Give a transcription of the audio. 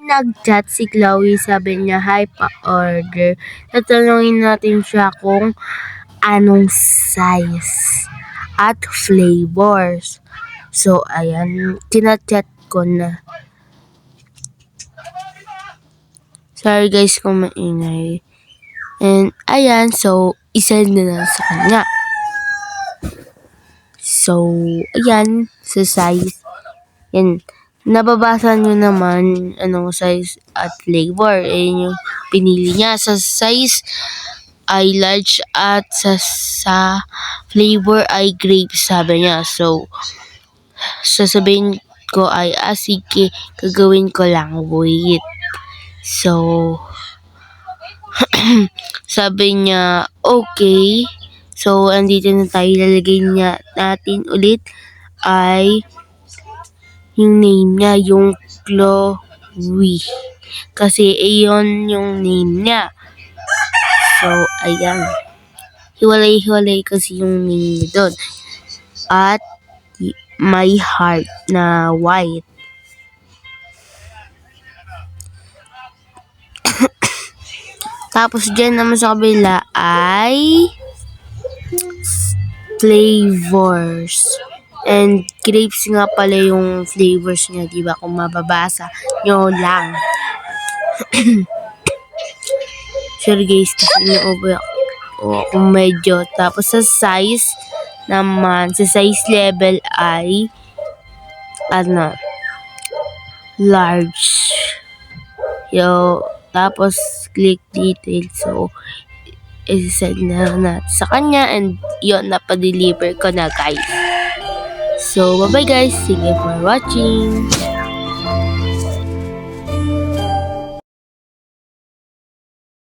Nag-chat si Chloe, sabi niya, "Hi, pa-order." Tatanungin natin siya kung anong size at flavors. So, ayan, tinachat ko na. Sorry guys kung maingay. And, ayan, so, isend na lang sa kanya. So, ayan, sa size. Yan. Nababasa nyo naman anong size at flavor. Ayan yung pinili niya. Sa size ay large at sa flavor ay grape, sabi niya. So, sasabihin ko ay, sige, gagawin ko lang. Wait. So, sabi niya, okay. So, andito na tayo. Lalagay natin ulit ay yung name niya, yung Chloe. Kasi iyon yung name niya. So, ayan. Hiwalay-hiwalay kasi yung name niya doon. At may heart na white. Tapos dyan naman sa kabila ay flavors. And grapes nga pala yung flavors niya, diba? Kung mababasa nyo lang. Sorry guys, kasi na-over ako medyo. Tapos sa size naman, sa size level ay large. Tapos click details. So, isa-send na natin sa kanya and yun, napadeliver ko na guys. So, bye-bye guys. Thank you for watching.